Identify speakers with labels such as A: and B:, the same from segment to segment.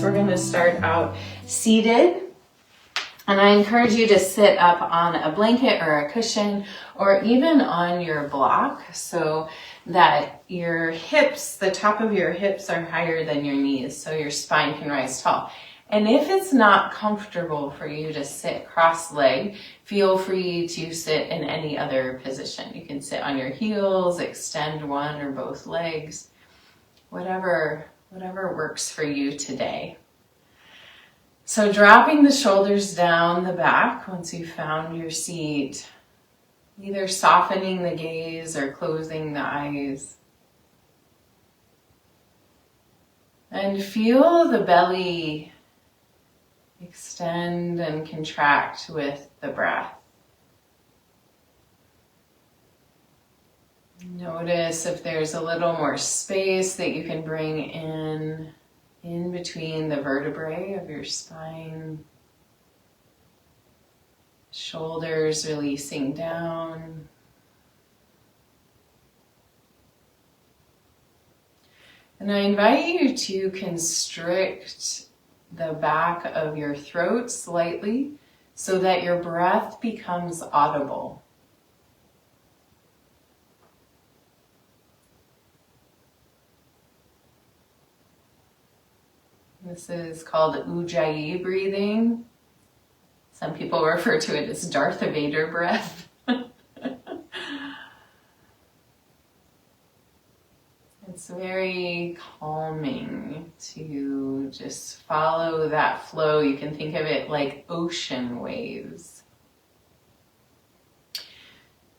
A: practice, we're going to start out seated. And I encourage you to sit up on a blanket or a cushion or even on your block so that your hips, the top of your hips are higher than your knees so your spine can rise tall. And if it's not comfortable for you to sit cross-legged, feel free to sit in any other position. You can sit on your heels, extend one or both legs, whatever works for you today. So dropping the shoulders down the back once you've found your seat, either softening the gaze or closing the eyes. And feel the belly extend and contract with the breath. Notice if there's a little more space that you can bring in between the vertebrae of your spine. Shoulders releasing down. And I invite you to constrict the back of your throat slightly so that your breath becomes audible. This is called Ujjayi breathing. Some people refer to it as Darth Vader breath. It's very calming to just follow that flow. You can think of it like ocean waves.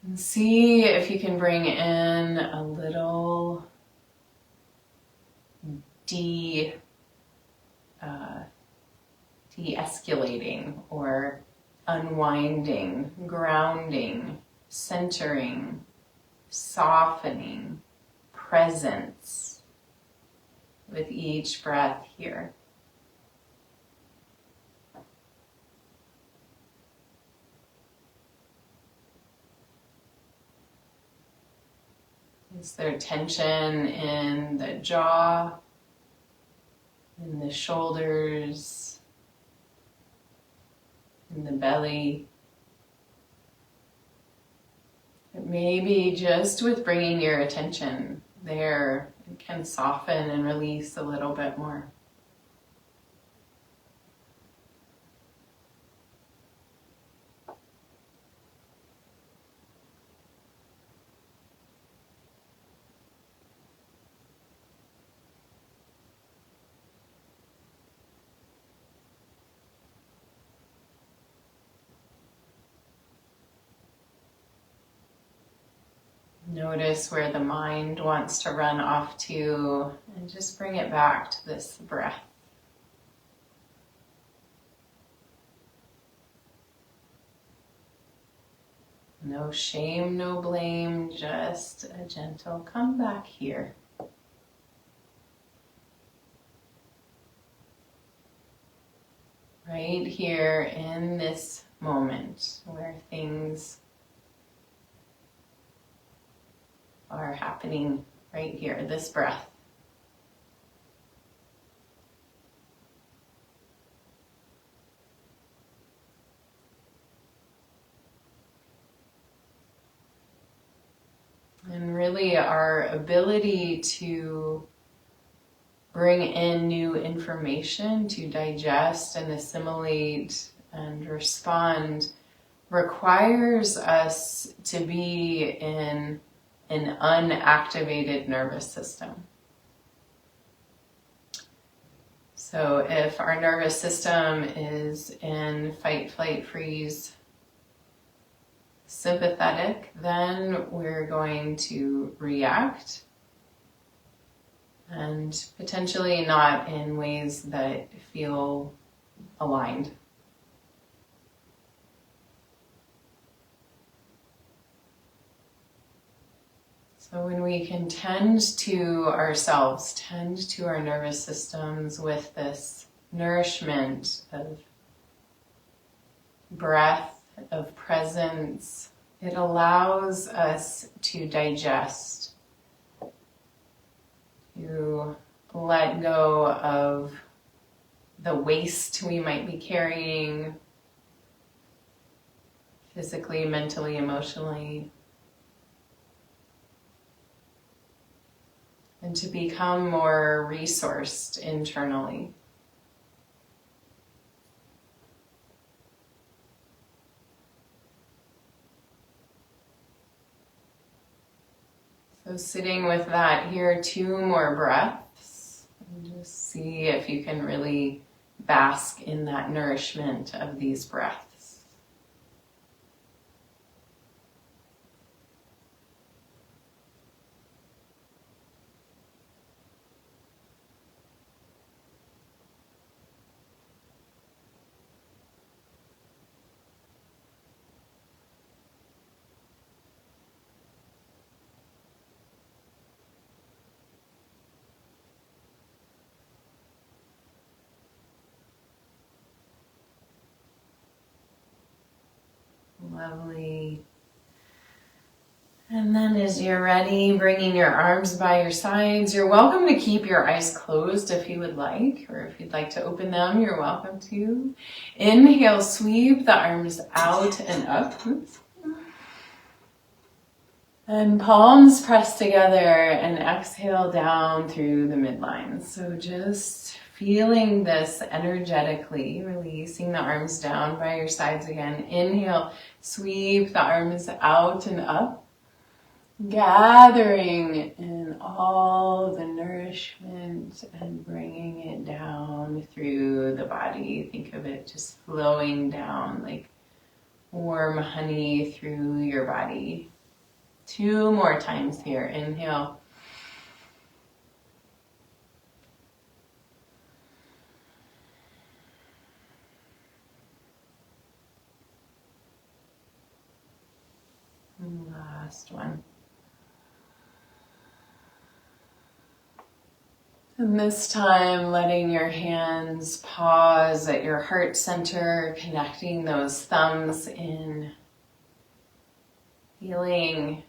A: And see if you can bring in a little de-escalating or unwinding, grounding, centering, softening, presence with each breath here. Is there tension in the jaw, in the shoulders, in the belly? Maybe just with bringing your attention there, it can soften and release a little bit more. Notice where the mind wants to run off to, and just bring it back to this breath. No shame, no blame, just a gentle come back here. Right here in this moment where things are happening right here, this breath. And really our ability to bring in new information, to digest and assimilate and respond requires us to be in an unactivated nervous system. So if our nervous system is in fight, flight, freeze, sympathetic, then we're going to react, and potentially not in ways that feel aligned. So when we can tend to ourselves, tend to our nervous systems with this nourishment of breath, of presence, it allows us to digest, to let go of the waste we might be carrying physically, mentally, emotionally. And to become more resourced internally. So sitting with that here, 2 more breaths, and just see if you can really bask in that nourishment of these breaths. Lovely. And then as you're ready, bringing your arms by your sides, you're welcome to keep your eyes closed if you would like, or if you'd like to open them, you're welcome to. Inhale, sweep the arms out and up. And palms press together, and exhale down through the midline. So just feeling this energetically, releasing the arms down by your sides again. Inhale, sweep the arms out and up, gathering in all the nourishment and bringing it down through the body. Think of it just flowing down like warm honey through your body. 2 more times here. Inhale. And last one. And this time, letting your hands pause at your heart center, connecting those thumbs in, feeling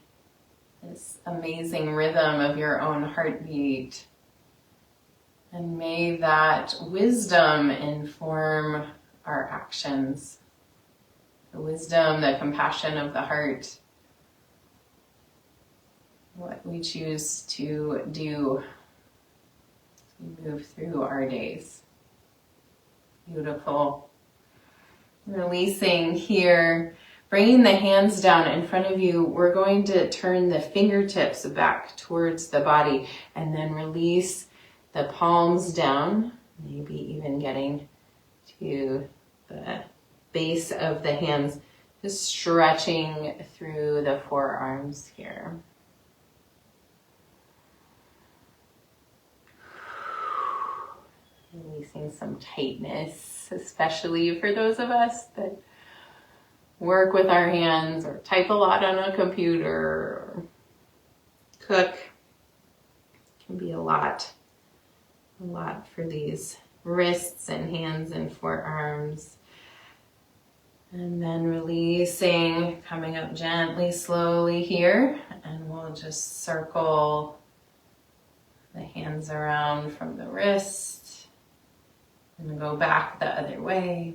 A: this amazing rhythm of your own heartbeat. And may that wisdom inform our actions. The wisdom, the compassion of the heart. What we choose to do as we move through our days. Beautiful. Releasing here. Bringing the hands down in front of you, we're going to turn the fingertips back towards the body and then release the palms down, maybe even getting to the base of the hands, just stretching through the forearms here. Releasing some tightness, especially for those of us that work with our hands or type a lot on a computer or cook. It can be a lot for these wrists and hands and forearms. And then releasing, coming up gently, slowly here, and we'll just circle the hands around from the wrist and go back the other way.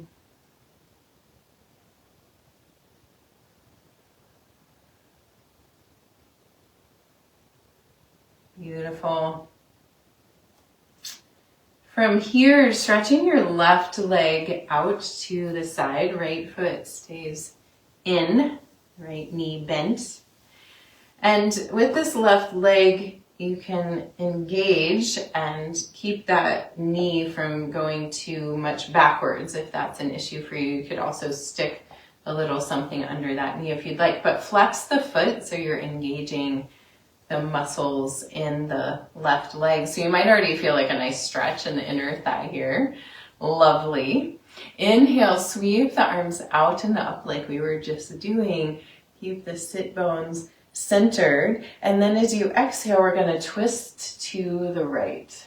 A: Beautiful. From here, stretching your left leg out to the side, right foot stays in, right knee bent. And with this left leg, you can engage and keep that knee from going too much backwards if that's an issue for you. You could also stick a little something under that knee if you'd like, but flex the foot so you're engaging the muscles in the left leg. So you might already feel like a nice stretch in the inner thigh here. Lovely. Inhale, sweep the arms out and up like we were just doing. Keep the sit bones centered. And then as you exhale, we're going to twist to the right.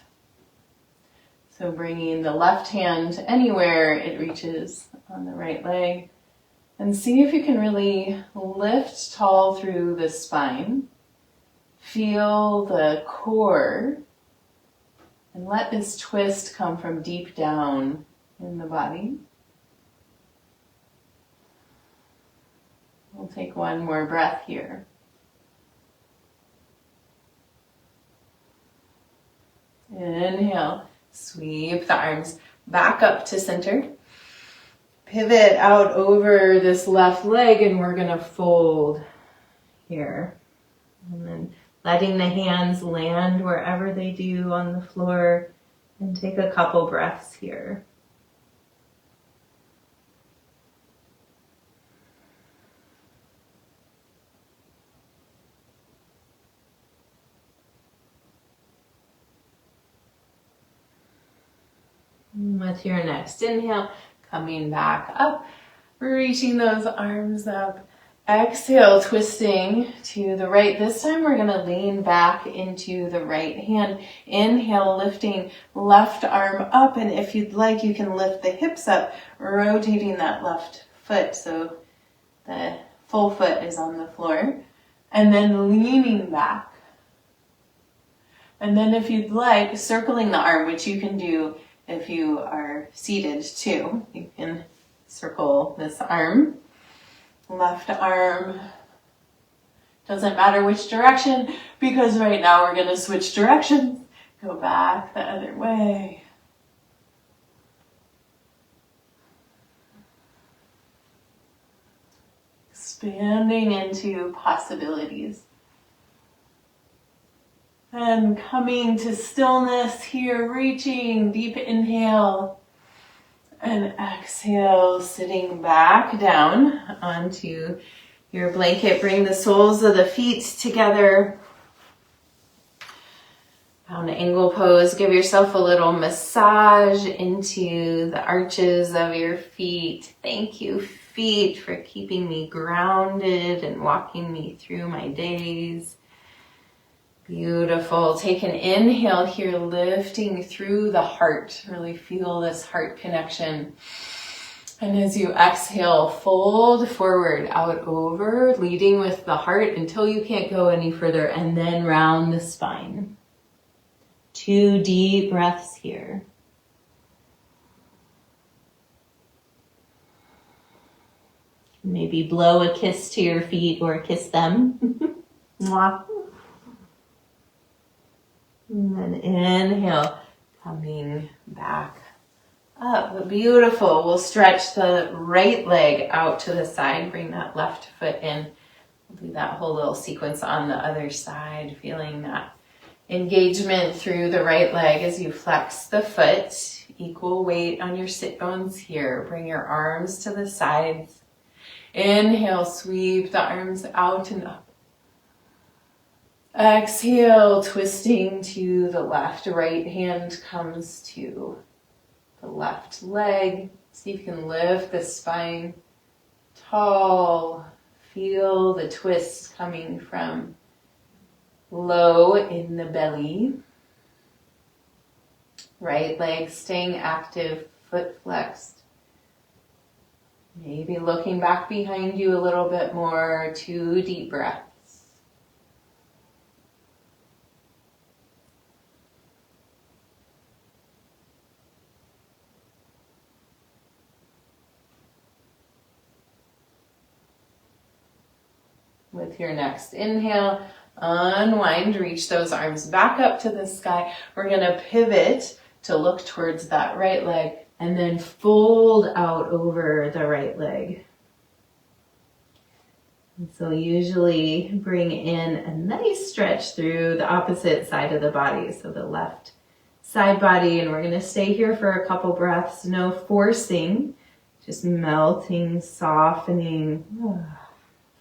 A: So bringing the left hand anywhere it reaches on the right leg. And see if you can really lift tall through the spine. Feel the core And let this twist come from deep down in the body. We'll take one more breath here. Inhale, sweep the arms back up to center. Pivot out over this left leg and we're gonna fold here. And then letting the hands land wherever they do on the floor, and take a couple breaths here. And with your next inhale, coming back up, reaching those arms up. Exhale, twisting to the right. This time we're going to lean back into the right hand. Inhale, lifting left arm up. And if you'd like, you can lift the hips up, rotating that left foot so the full foot is on the floor. And then leaning back. And then if you'd like, circling the arm, which you can do if you are seated too. You can circle this arm. Left arm, doesn't matter which direction, because right now we're going to switch directions. Go back the other way. Expanding into possibilities. And coming to stillness here, reaching, deep inhale. And exhale, sitting back down onto your blanket. Bring the soles of the feet together. Down angle pose. Give yourself a little massage into the arches of your feet. Thank you, feet, for keeping me grounded and walking me through my days. Beautiful. Take an inhale here, lifting through the heart. Really feel this heart connection. And as you exhale, fold forward, out over, leading with the heart until you can't go any further, and then round the spine. 2 deep breaths here. Maybe blow a kiss to your feet or kiss them. Mwah. And then inhale, coming back up. Beautiful. We'll stretch the right leg out to the side. Bring that left foot in. We'll do that whole little sequence on the other side, feeling that engagement through the right leg as you flex the foot. Equal weight on your sit bones here. Bring your arms to the sides. Inhale, sweep the arms out and up. Exhale, twisting to the left. Right hand comes to the left leg. See if you can lift the spine tall. Feel the twist coming from low in the belly. Right leg staying active, foot flexed. Maybe looking back behind you a little bit more. 2 deep breaths. With your next inhale, unwind, reach those arms back up to the sky. We're going to pivot to look towards that right leg and then fold out over the right leg. And so usually bring in a nice stretch through the opposite side of the body, so the left side body, and we're going to stay here for a couple breaths. No forcing, just melting, softening.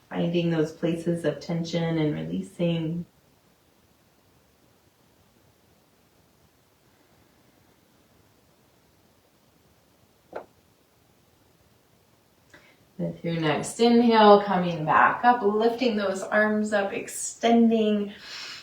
A: Finding those places of tension and releasing. With your next inhale, coming back up, lifting those arms up, extending.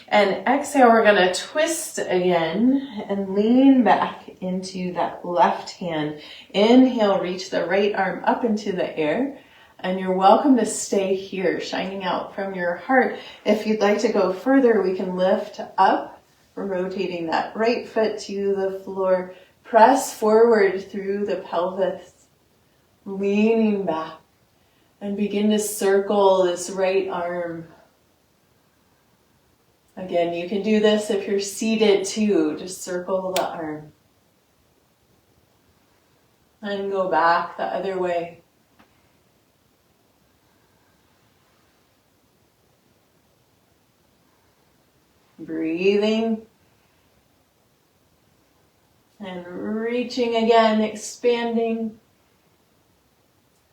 A: And exhale, we're going to twist again and lean back into that left hand. Inhale, reach the right arm up into the air. And you're welcome to stay here, shining out from your heart. If you'd like to go further, we can lift up,
B: rotating that right foot to the floor. Press forward through the pelvis, leaning back, and begin to circle this right arm. Again, you can do this if you're seated too. Just circle the arm. And go back the other way. Breathing. And reaching again, expanding.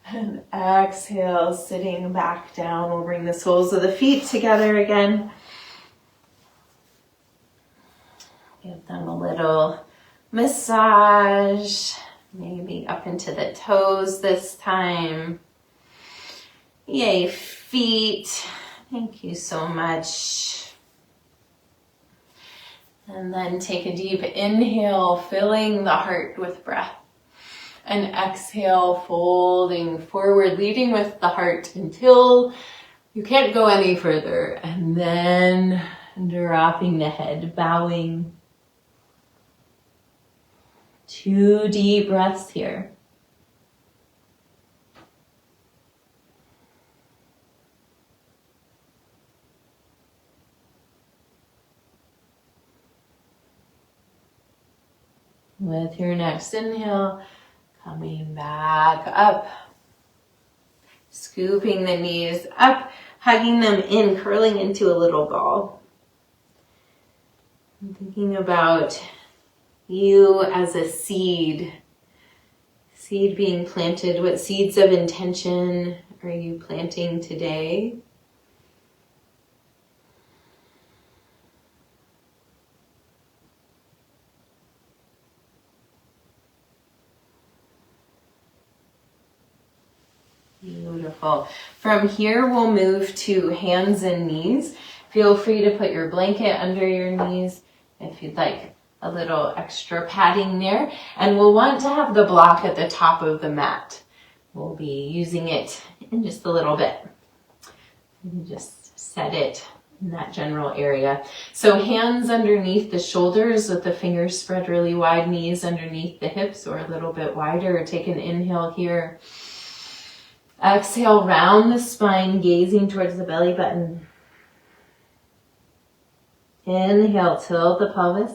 B: And exhale, sitting back down. We'll bring the soles of the feet together again. Give them a little massage. Maybe up into the toes this time. Yay, feet. Thank you so much. And then take a deep inhale, filling the heart with breath. And exhale, folding forward, leading with the heart until you can't go any further. And then dropping the head, bowing. 2 deep breaths here. With your next inhale, coming back up. Scooping the knees up, hugging them in, curling into a little ball. I'm thinking about you as a seed. Seed being planted. What seeds of intention are you planting today? Beautiful. From here, we'll move to hands and knees. Feel free to put your blanket under your knees if you'd like a little extra padding there. And we'll want to have the block at the top of the mat. We'll be using it in just a little bit. And just set it in that general area. So hands underneath the shoulders with the fingers spread really wide, knees underneath the hips or a little bit wider. Take an inhale here. Exhale, round the spine, gazing towards the belly button. Inhale, tilt the pelvis.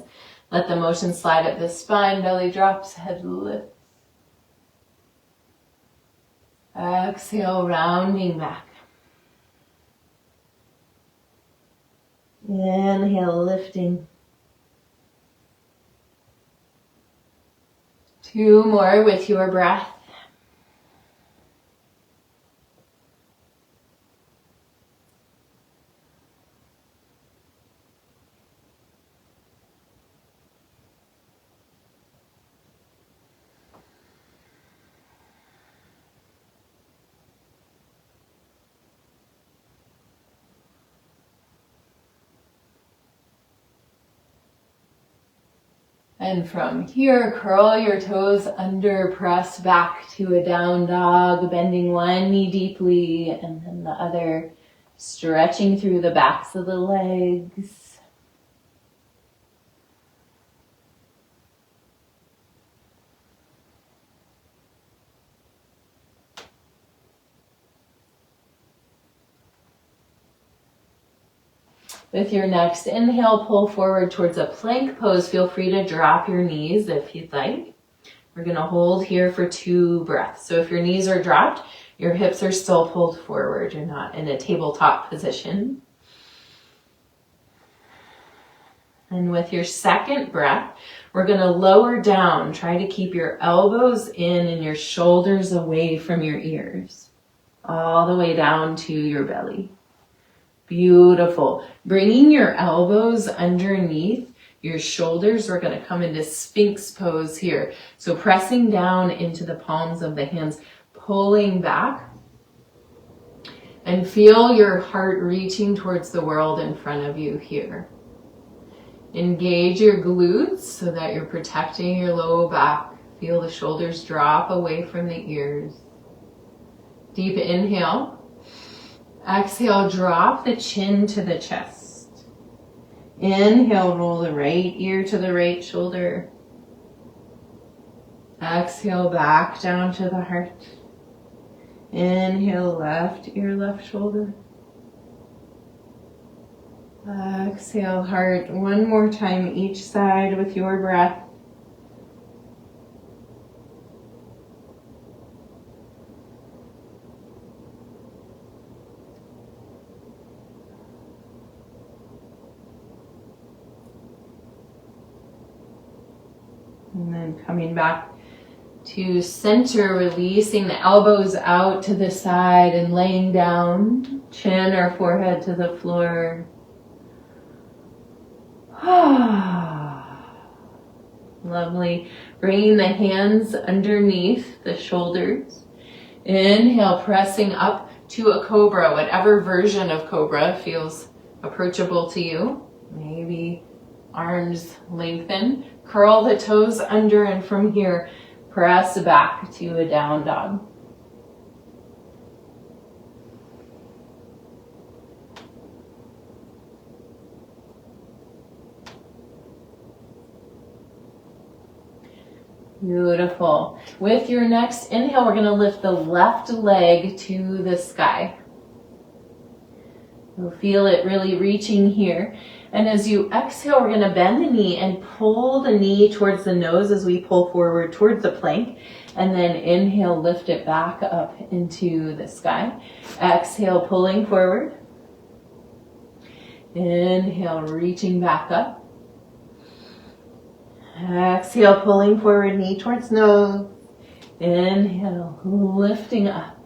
B: Let the motion slide up the spine, belly drops, head lifts. Exhale, rounding back. Inhale, lifting. 2 more with your breath. And from here, curl your toes under, press back to a down dog, bending one knee deeply and then the other, stretching through the backs of the legs. With your next inhale, pull forward towards a plank pose. Feel free to drop your knees if you'd like. We're going to hold here for 2 breaths. So if your knees are dropped, your hips are still pulled forward. You're not in a tabletop position. And with your second breath, we're going to lower down. Try to keep your elbows in and your shoulders away from your ears. All the way down to your belly. Beautiful. Bringing your elbows underneath your shoulders, we're going to come into Sphinx pose here. So pressing down into the palms of the hands, pulling back. And feel your heart reaching towards the world in front of you here. Engage your glutes so that you're protecting your low back. Feel the shoulders drop away from the ears. Deep inhale. Exhale, drop the chin to the chest. Inhale, roll the right ear to the right shoulder. Exhale, back down to the heart. Inhale, left ear, left shoulder. Exhale, heart. One more time each side with your breath. And then coming back to center, releasing the elbows out to the side and laying down, chin or forehead to the floor. Lovely. Bringing the hands underneath the shoulders. Inhale, pressing up to a cobra, whatever version of cobra feels approachable to you. Maybe arms lengthen. Curl the toes under, and from here, press back to a down dog. Beautiful. With your next inhale, we're going to lift the left leg to the sky. You'll feel it really reaching here. And as you exhale, we're going to bend the knee and pull the knee towards the nose as we pull forward towards the plank. And then inhale, lift it back up into the sky. Exhale, pulling forward. Inhale, reaching back up. Exhale, pulling forward, knee towards nose. Inhale, lifting up.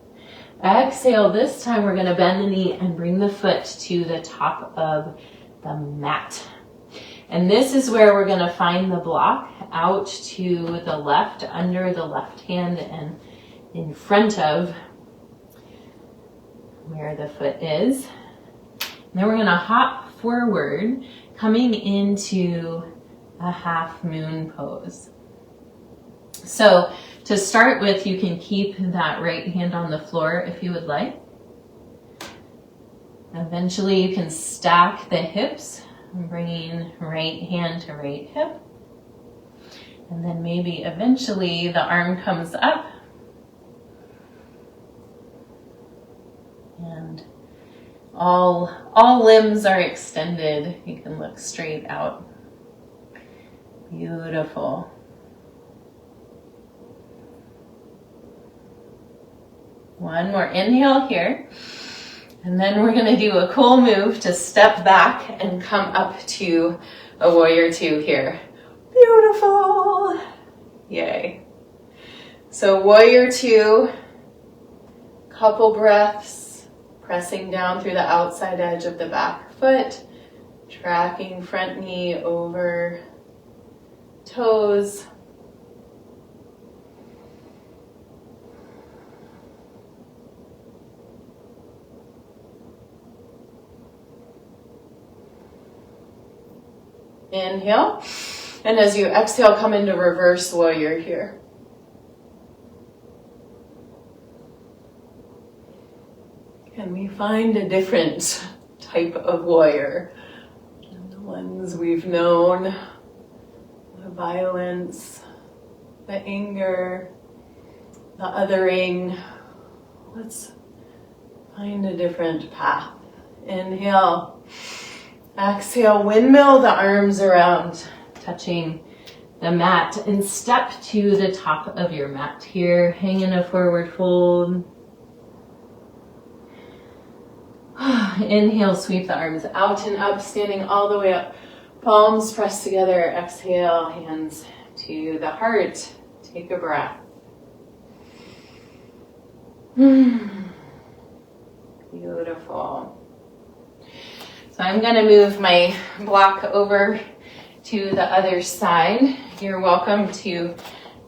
B: Exhale, this time we're going to bend the knee and bring the foot to the top of the mat. And this is where we're going to find the block out to the left, under the left hand and in front of where the foot is. And then we're going to hop forward, coming into a half moon pose. So to start with, you can keep that right hand on the floor if you would like. Eventually you can stack the hips, bringing right hand to right hip. And then maybe eventually the arm comes up. And all limbs are extended. You can look straight out. Beautiful. One more inhale here. And then we're going to do a cool move to step back and come up to a warrior two here. Beautiful. Yay. So warrior two, couple breaths, pressing down through the outside edge of the back foot, tracking front knee over toes. Inhale, and as you exhale, come into reverse warrior here. Can we find a different type of warrior than the ones we've known? The violence, the anger, the othering. Let's find a different path. Inhale. Exhale, windmill the arms around, touching the mat, and step to the top of your mat here, hang in a forward fold. Inhale, sweep the arms out and up, standing all the way up. Palms pressed together. Exhale, hands to the heart. Take a breath. Beautiful. So I'm going to move my block over to the other side. You're welcome to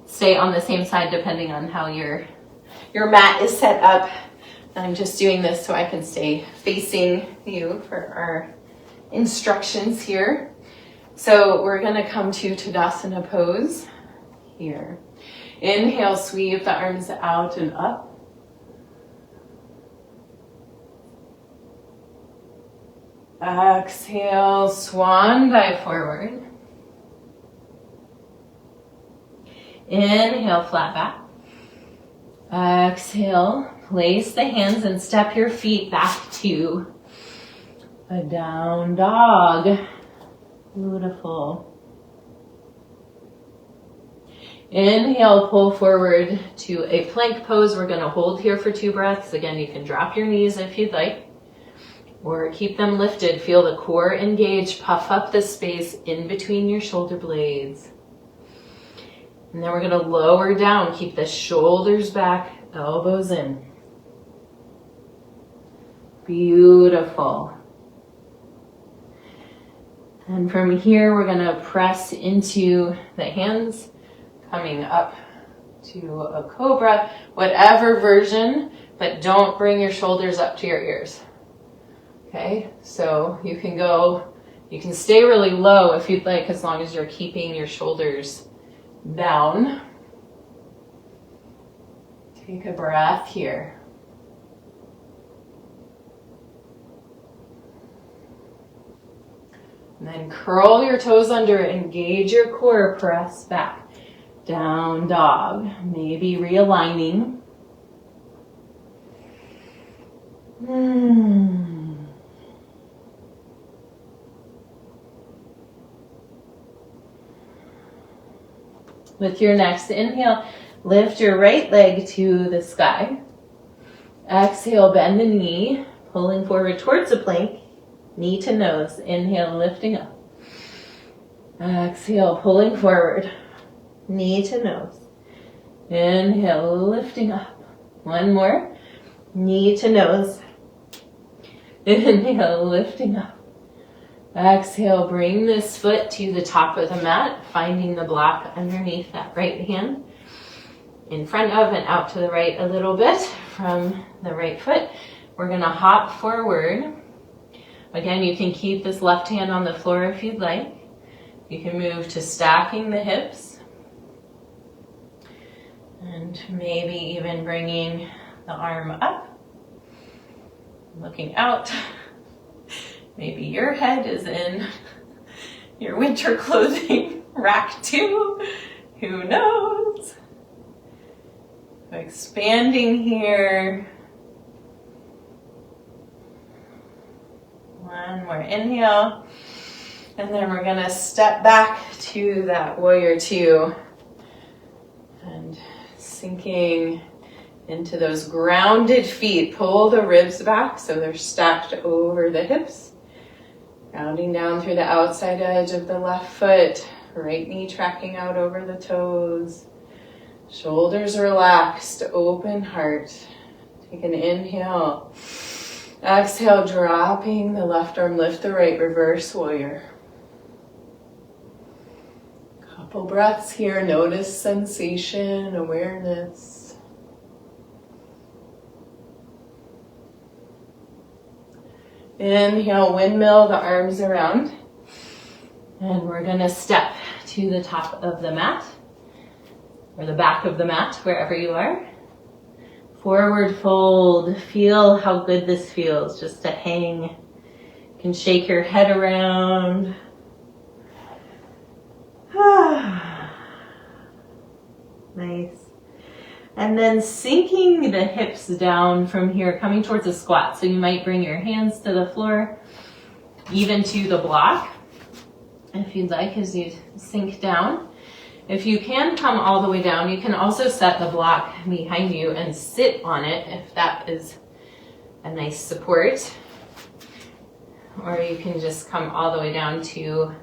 B: stay on the same side depending on how your mat is set up. I'm just doing this so I can stay facing you for our instructions here. So we're going to come to Tadasana pose here. Inhale, sweep the arms out and up. Exhale, swan dive forward. Inhale, flat back. Exhale, place the hands and step your feet back to a down dog. Beautiful. Inhale, pull forward to a plank pose. We're going to hold here for 2 breaths. Again, you can drop your knees if you'd like, or keep them lifted. Feel the core engage. Puff up the space in between your shoulder blades. And then we're going to lower down. Keep the shoulders back, elbows in. Beautiful. And from here, we're going to press into the hands, coming up to a cobra, whatever version, but don't bring your shoulders up to your ears. Okay, so you can stay really low if you'd like, as long as you're keeping your shoulders down. Take a breath here. And then curl your toes under, engage your core, press back. Down dog, maybe realigning. With your next inhale, lift your right leg to the sky. Exhale, bend the knee, pulling forward towards the plank. Knee to nose. Inhale, lifting up. Exhale, pulling forward. Knee to nose. Inhale, lifting up. One more. Knee to nose. Inhale, lifting up. Exhale, bring this foot to the top of the mat, finding the block underneath that right hand. In front of and out to the right a little bit from the right foot. We're going to hop forward. Again, you can keep this left hand on the floor if you'd like. You can move to stacking the hips. And maybe even bringing the arm up. Looking out. Maybe your head is in your winter clothing rack too. Who knows? Expanding here. One more inhale. And then we're going to step back to that warrior 2. And sinking into those grounded feet. Pull the ribs back so they're stacked over the hips. Grounding down through the outside edge of the left foot. Right knee tracking out over the toes. Shoulders relaxed, open heart. Take an inhale. Exhale, dropping the left arm, lift the right, reverse warrior. Couple breaths here, notice sensation, awareness. Inhale, windmill the arms around. And we're going to step to the top of the mat, or the back of the mat, wherever you are. Forward fold. Feel how good this feels just to hang. You can shake your head around. Nice. And then sinking the hips down from here, coming towards a squat. So you might bring your hands to the floor, even to the block, if you'd like, as you sink down. If you can come all the way down, you can also set the block behind you and sit on it if that is a nice support. Or you can just come all the way down to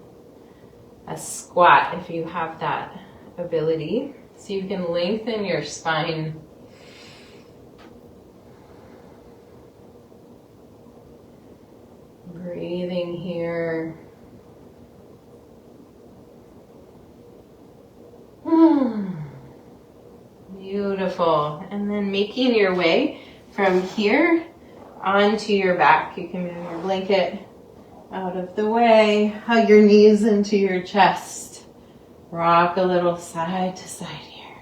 B: a squat if you have that ability. So you can lengthen your spine. Breathing here. Beautiful. And then making your way from here onto your back. You can move your blanket out of the way. Hug your knees into your chest. Rock a little side to side here.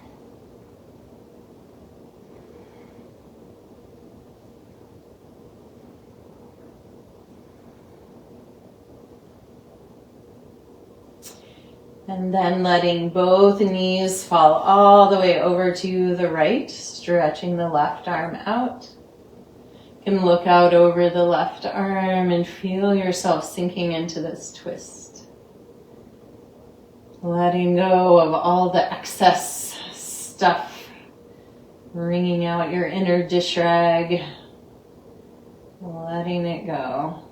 B: And then letting both knees fall all the way over to the right, stretching the left arm out. You can look out over the left arm and feel yourself sinking into this twist. Letting go of all the excess stuff, wringing out your inner dish rag, letting it go.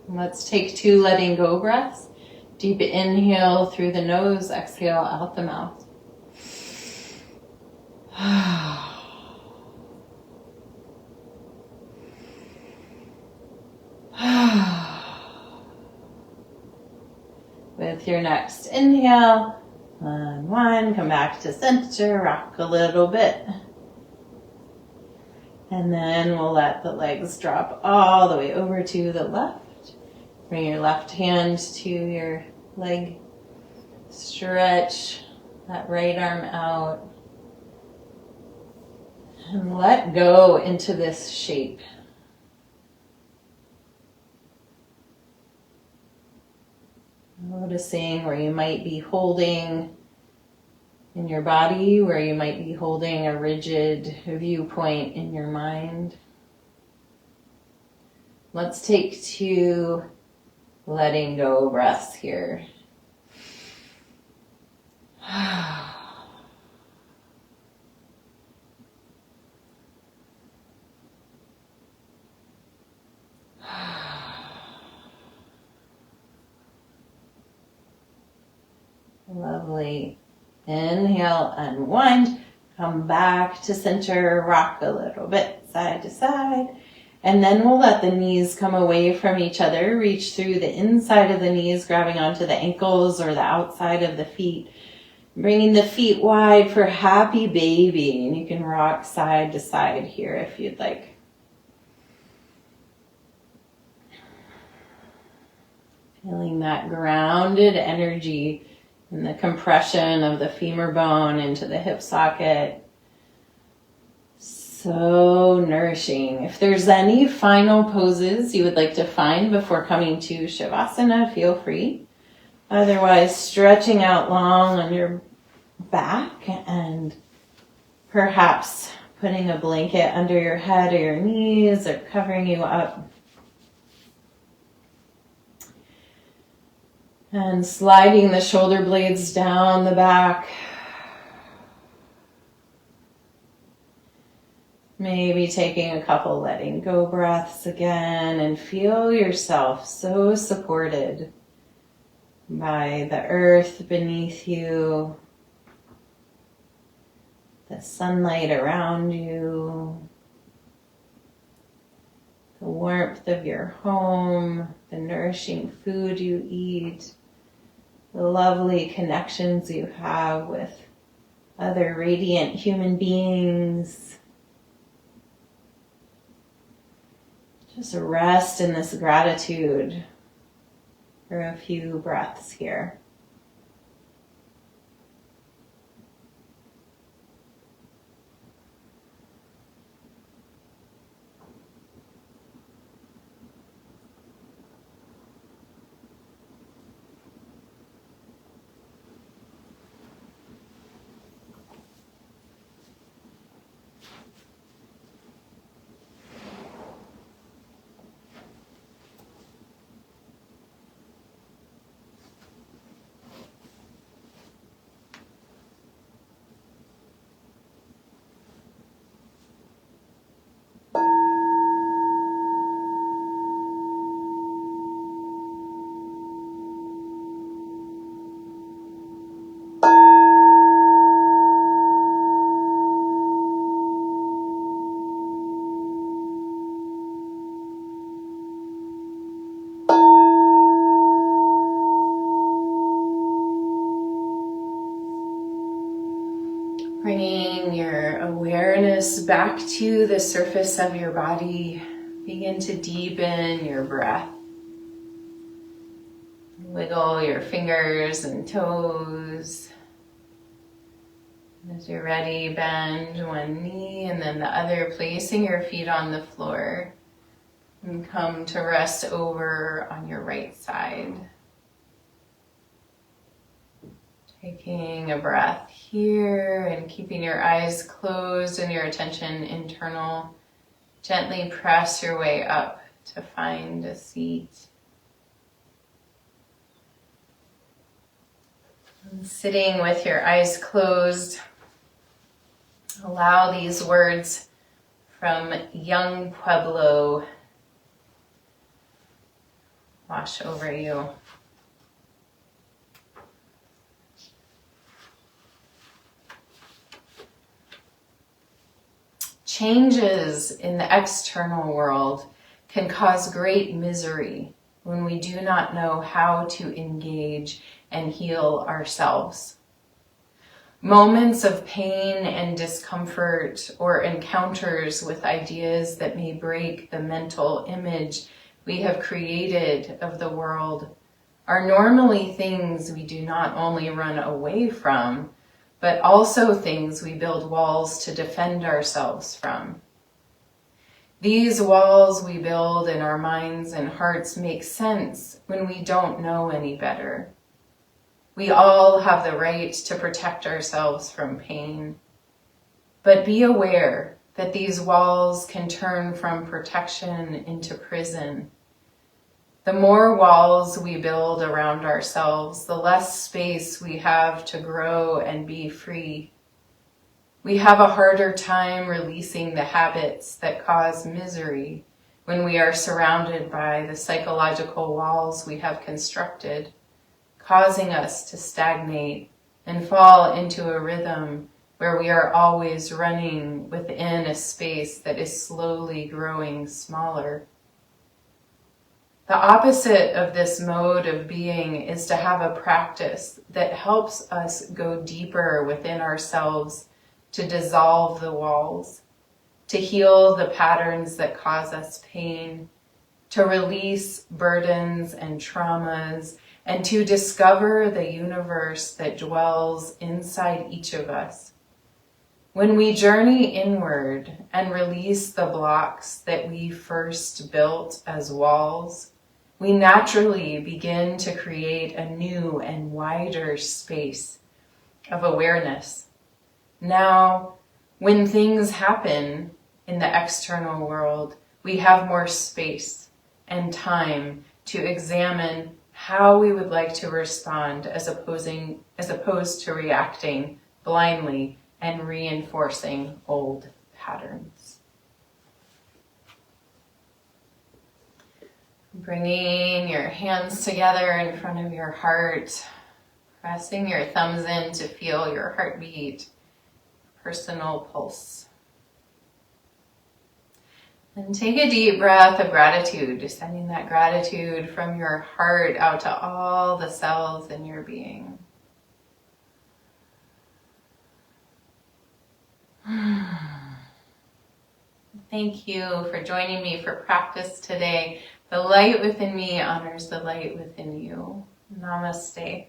B: Let's take 2 letting go breaths. Deep inhale through the nose, exhale out the mouth. With your next inhale, on 1, come back to center, rock a little bit. And then we'll let the legs drop all the way over to the left. Bring your left hand to your leg. Stretch that right arm out. And let go into this shape. Noticing where you might be holding in your body, where you might be holding a rigid viewpoint in your mind. Let's take 2 letting go breaths here. Lovely. Inhale, unwind. Come back to center, rock a little bit side to side. And then we'll let the knees come away from each other. Reach through the inside of the knees, grabbing onto the ankles or the outside of the feet. Bringing the feet wide for happy baby. And you can rock side to side here if you'd like. Feeling that grounded energy and the compression of the femur bone into the hip socket. So nourishing. If there's any final poses you would like to find before coming to Shavasana, feel free. Otherwise, stretching out long on your back and perhaps putting a blanket under your head or your knees or covering you up. And sliding the shoulder blades down the back. Maybe taking a couple letting go breaths again and feel yourself so supported by the earth beneath you, the sunlight around you, the warmth of your home, the nourishing food you eat, the lovely connections you have with other radiant human beings. Just rest in this gratitude for a few breaths here. Bringing your awareness back to the surface of your body. Begin to deepen your breath. Wiggle your fingers and toes. As you're ready, bend one knee and then the other, placing your feet on the floor. And come to rest over on your right side.
A: Taking a breath here and keeping your eyes closed and your attention internal. Gently press your way up to find a seat. And sitting with your eyes closed, allow these words from young Pueblo wash over you. Changes in the external world can cause great misery when we do not know how to engage and heal ourselves. Moments of pain and discomfort or encounters with ideas that may break the mental image we have created of the world are normally things we do not only run away from, but also things we build walls to defend ourselves from. These walls we build in our minds and hearts make sense when we don't know any better. We all have the right to protect ourselves from pain, but be aware that these walls can turn from protection into prison. The more walls we build around ourselves, the less space we have to grow and be free. We have a harder time releasing the habits that cause misery when we are surrounded by the psychological walls we have constructed, causing us to stagnate and fall into a rhythm where we are always running within a space that is slowly growing smaller. The opposite of this mode of being is to have a practice that helps us go deeper within ourselves, to dissolve the walls, to heal the patterns that cause us pain, to release burdens and traumas, and to discover the universe that dwells inside each of us. When we journey inward and release the blocks that we first built as walls, we naturally begin to create a new and wider space of awareness. Now, when things happen in the external world, we have more space and time to examine how we would like to respond as opposed to reacting blindly and reinforcing old patterns. Bringing your hands together in front of your heart, pressing your thumbs in to feel your heartbeat, personal pulse. And take a deep breath of gratitude, sending that gratitude from your heart out to all the cells in your being. Thank you for joining me for practice today. The light within me honors the light within you. Namaste.